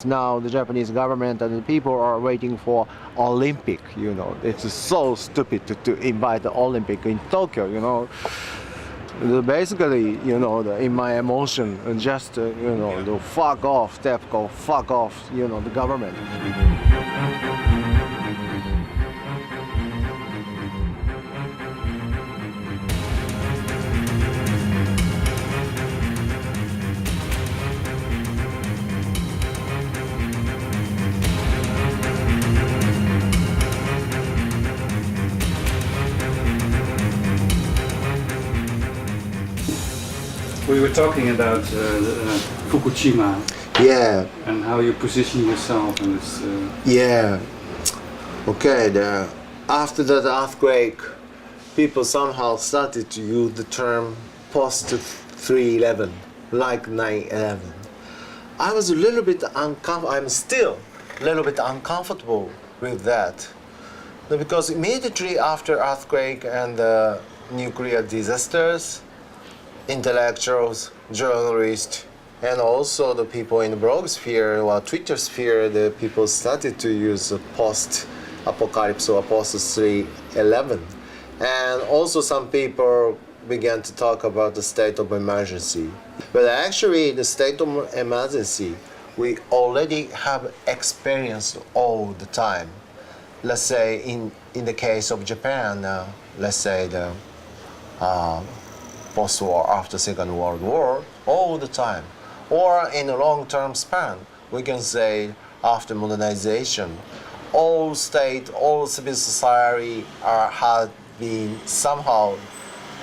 Now the Japanese government and the people are waiting for Olympic, It's so stupid to invite the Olympic in Tokyo, Basically, in my emotion, just, the fuck off, the government. We were talking about Fukushima. Yeah. And how you position yourself in this. Yeah. Okay. After that earthquake, people somehow started to use the term post 3/11, like 9/11. I was a little bit uncomfortable. I'm still a little bit uncomfortable with that, because immediately after earthquake and nuclear disasters, intellectuals, journalists, and also the people in the blog sphere or Twitter sphere, the people started to use post-apocalypse or post-3/11. And also some people began to talk about the state of emergency. But actually, the state of emergency, we already have experienced all the time. Let's say in the case of Japan, let's say the post-war, after Second World War, all the time. Or in a long-term span, we can say after modernization, all state, all civil society had been somehow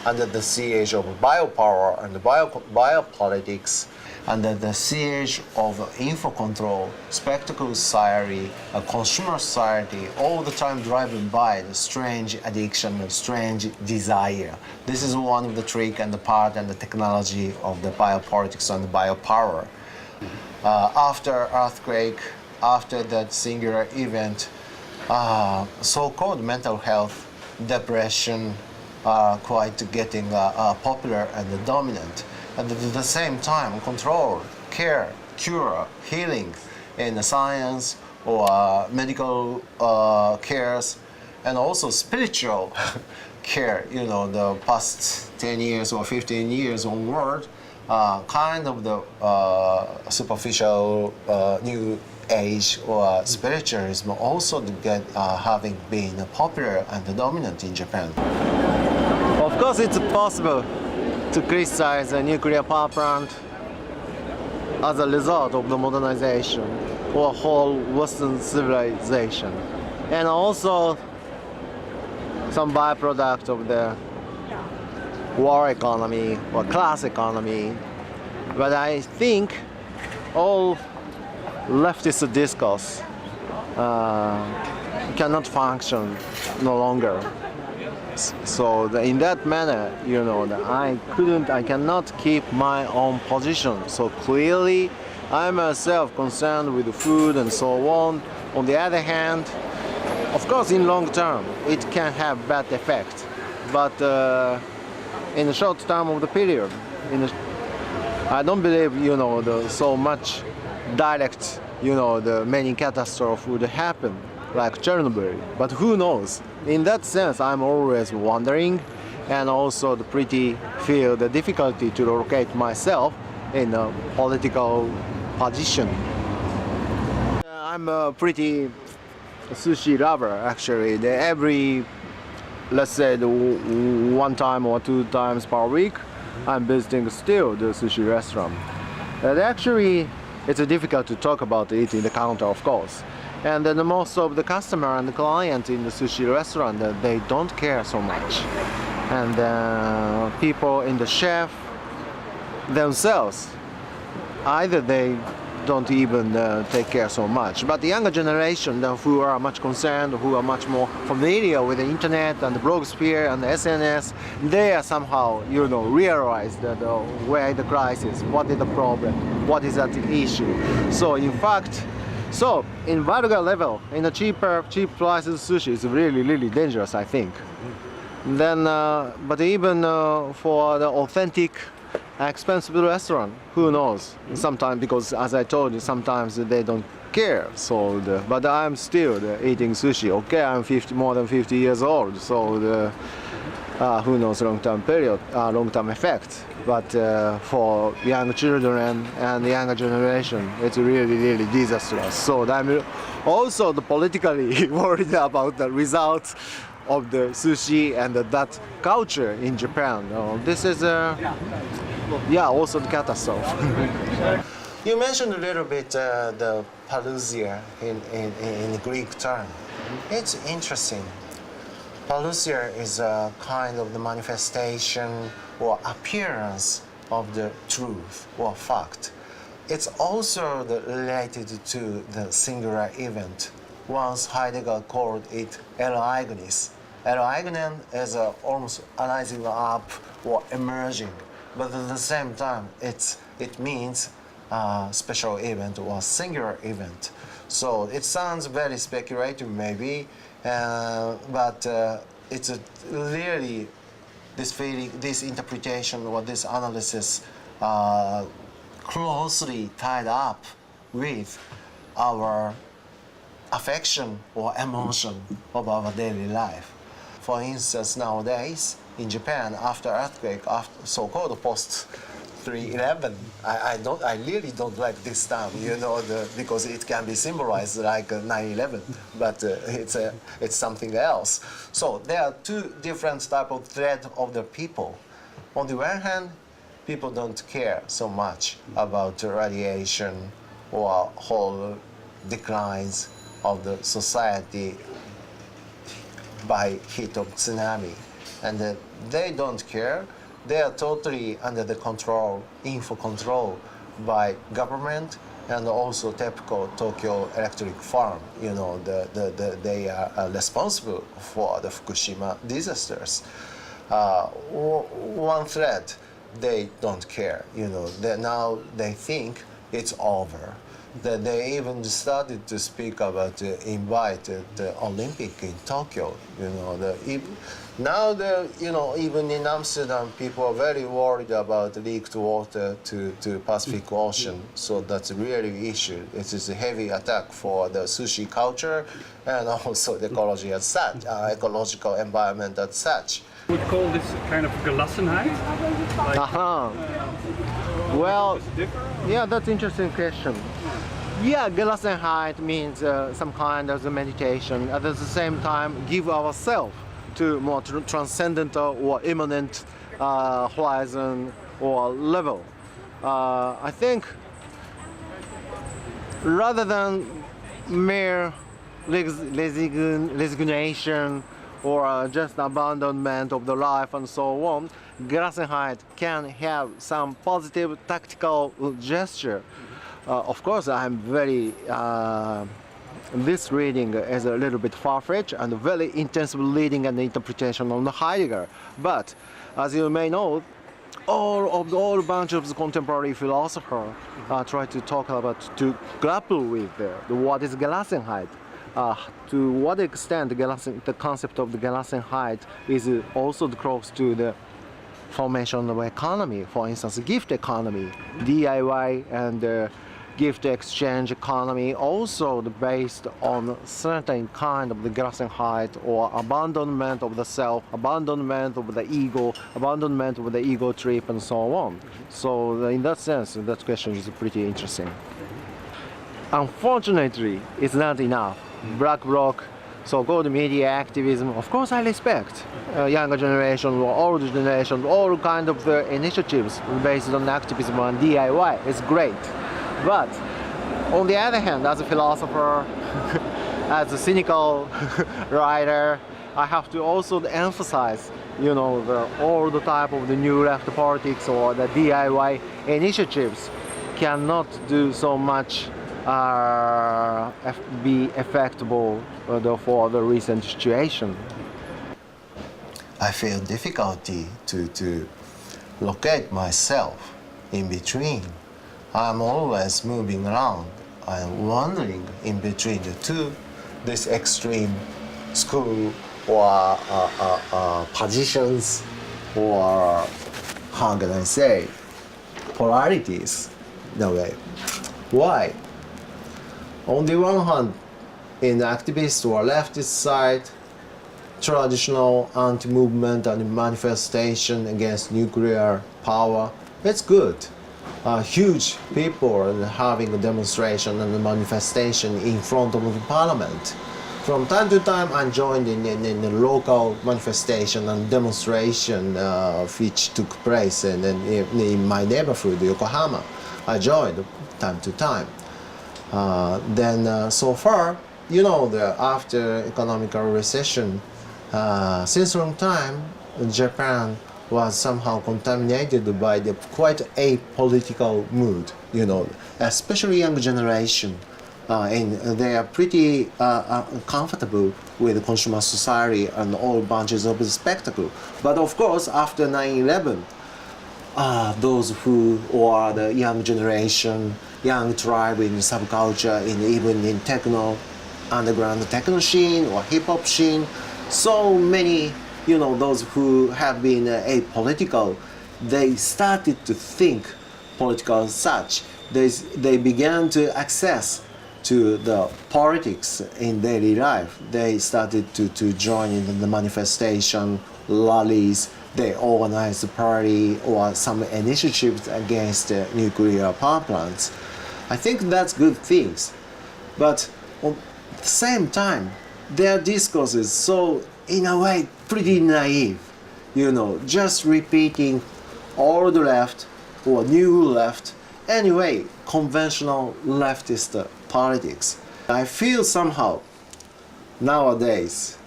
under the siege of biopower and biopolitics, under the siege of info control, spectacle society, a consumer society, all the time driven by the strange addiction and strange desire. This is one of the trick and the part and the technology of the biopolitics and the biopower. After earthquake, after that singular event, so-called mental health, depression are quite getting popular and dominant. And at the same time, control, care, cure, healing in science or medical cares, and also spiritual care, the past 10 years or 15 years onward, kind of the superficial new age or spiritualism also having been popular and dominant in Japan. Of course, it's possible to criticize a nuclear power plant as a result of the modernization or whole Western civilization, and also some byproduct of the war economy or class economy. But I think all leftist discourse cannot function no longer. So in that manner, I cannot keep my own position so clearly. I'm myself concerned with the food and so on. On the other hand, of course, in long term, it can have bad effect. But in the short term of the period, I don't believe, so much direct, the many catastrophes would happen, like Chernobyl. But who knows? In that sense, I'm always wondering, and also feel the difficulty to locate myself in a political position. I'm a pretty sushi lover, actually. Let's say, one time or two times per week, I'm visiting still the sushi restaurant. And actually, it's difficult to talk about it in the counter, of course. And then most of the customer and the client in the sushi restaurant, they don't care so much. And people in the chef themselves, either they don't even take care so much. But the younger generation who are much concerned, who are much more familiar with the internet and the blog sphere and the SNS, they are somehow, realize that where is the crisis, what is the problem, what is that issue. So in fact, in vulgar level, in a cheap prices sushi is really, really dangerous, I think. Then, but even for the authentic expensive restaurant. Who knows? Sometimes, because as I told you, sometimes they don't care. So, but I'm still eating sushi. Okay, I'm more than 50 years old. So, who knows long-term period, long-term effect. But for young children and younger generation, it's really, really disastrous. So I'm also politically worried about the results of the sushi and that culture in Japan. This is also the catastrophe. You mentioned a little bit the Parresia in Greek term. It's interesting. Parresia is a kind of the manifestation or appearance of the truth or fact. It's also related to the singular event. Once Heidegger called it ereignis. Ereignen is almost arising up or emerging, but at the same time it means special event or singular event. So it sounds very speculative maybe, but it's really this feeling, this interpretation or this analysis closely tied up with our affection or emotion of our daily life. For instance, nowadays in Japan, after earthquake, after so-called post 3/11, I really don't like this term, because it can be symbolized like 9/11, but it's something else. So there are two different type of thread of the people. On the one hand, people don't care so much about radiation or whole declines of the society by hit of tsunami, and they don't care. They are totally under the control, info control by government and also TEPCO, Tokyo Electric Farm. They are responsible for the Fukushima disasters. One thread, they don't care. Now they think it's over. They even started to speak about invite the Olympic in Tokyo. Now even in Amsterdam, people are very worried about leaked water to Pacific Ocean. So that's really issue. It is a heavy attack for the sushi culture and also the ecology as such, ecological environment as such. Would call this kind of gelassenheid? Well, yeah, that's an interesting question. Yeah, gelassenheit means some kind of meditation. At the same time, give ourselves to more transcendental or immanent horizon or level. I think rather than mere resignation or just abandonment of the life and so on, gelassenheit can have some positive tactical gesture. Of course, I'm very this reading is a little bit far-fetched and very intensive reading and interpretation on the Heidegger. But as you may know, all bunch of contemporary philosophers try to talk about, to grapple with what is gelassenheit. To what extent the concept of the gelassenheit is also close to the formation of economy. For instance, gift economy, DIY and gift exchange economy, also based on certain kind of the gelassenheit or abandonment of the self, abandonment of the ego, abandonment of the ego trip, and so on. So in that sense, that question is pretty interesting. Unfortunately, it's not enough. Black bloc, so-called media activism, of course I respect younger generation or older generation, all kind of initiatives based on activism and DIY. It's great. But on the other hand, as a philosopher, as a cynical writer, I have to also emphasize, all the type of the new left politics or the DIY initiatives cannot do so much be effectable for the recent situation. I feel difficulty to locate myself in between. I'm always moving around. I'm wandering in between the two, this extreme school or positions, or how can I say, polarities in a way. Why? On the one hand, in the activist or leftist side, traditional anti-movement and manifestation against nuclear power, it's good. Huge people having a demonstration and a manifestation in front of the parliament. From time to time, I joined in a local manifestation and demonstration which took place in my neighborhood, Yokohama. I joined time to time. So far, you know, after economical recession, since long time, Japan was somehow contaminated by the quite apolitical mood, you know, especially young generation. And they are pretty comfortable with consumer society and all bunches of the spectacle. But of course, after 9/11, those who are the young generation, young tribe in subculture, even in techno, underground techno scene or hip hop scene, so many, you know, those who have been apolitical, they started to think political as such. They began to access to the politics in daily life. They started to join in the manifestation, rallies, they organized a party or some initiatives against nuclear power plants. I think that's good things. But at the same time, their discourse is so, in a way, pretty naive. You know, just repeating old left or new left, anyway, conventional leftist politics. I feel somehow nowadays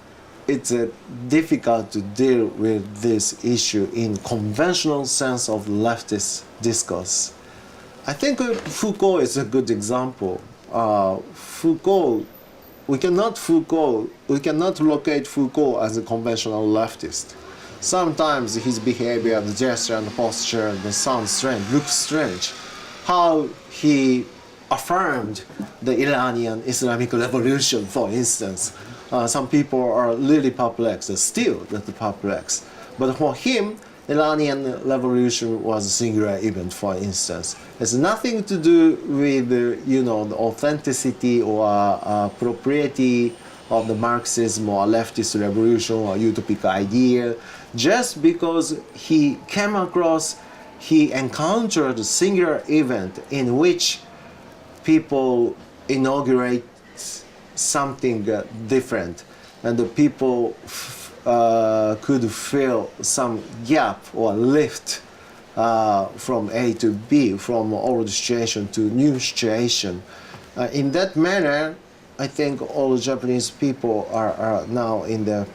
it's difficult to deal with this issue in conventional sense of leftist discourse. I think Foucault is a good example. We cannot locate Foucault as a conventional leftist. Sometimes his behavior, the gesture and the posture, sound strange, looks strange. How he affirmed the Iranian Islamic Revolution, for instance. Some people are really perplexed, still perplexed. But for him, Iranian Revolution was a singular event, for instance. It's nothing to do with, you know, the authenticity or propriety of the Marxism or leftist revolution or utopic idea. Just because he came across, he encountered a singular event in which people inaugurate something different, and the people could feel some gap or lift from A to B, from old situation to new situation. In that manner, I think all Japanese people are now in the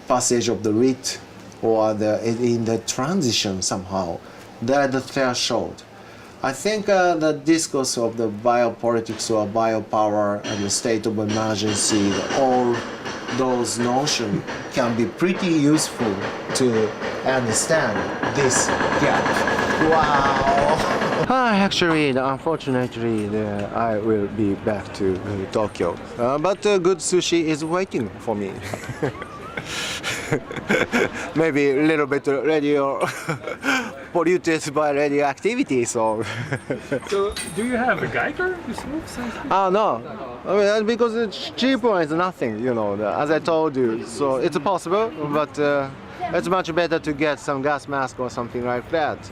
passage of the rite, or in the transition somehow. They're at the threshold. I think the discourse of the biopolitics or biopower and the state of emergency, all those notions can be pretty useful to understand this gap. Wow! Actually, unfortunately, I will be back to Tokyo. But good sushi is waiting for me. Maybe a little bit radio polluted by radioactivity, so. So, do you have a Geiger? You smoke something? No. I mean, because it's cheaper is nothing, you know, as I told you. So it's possible, but it's much better to get some gas mask or something like that.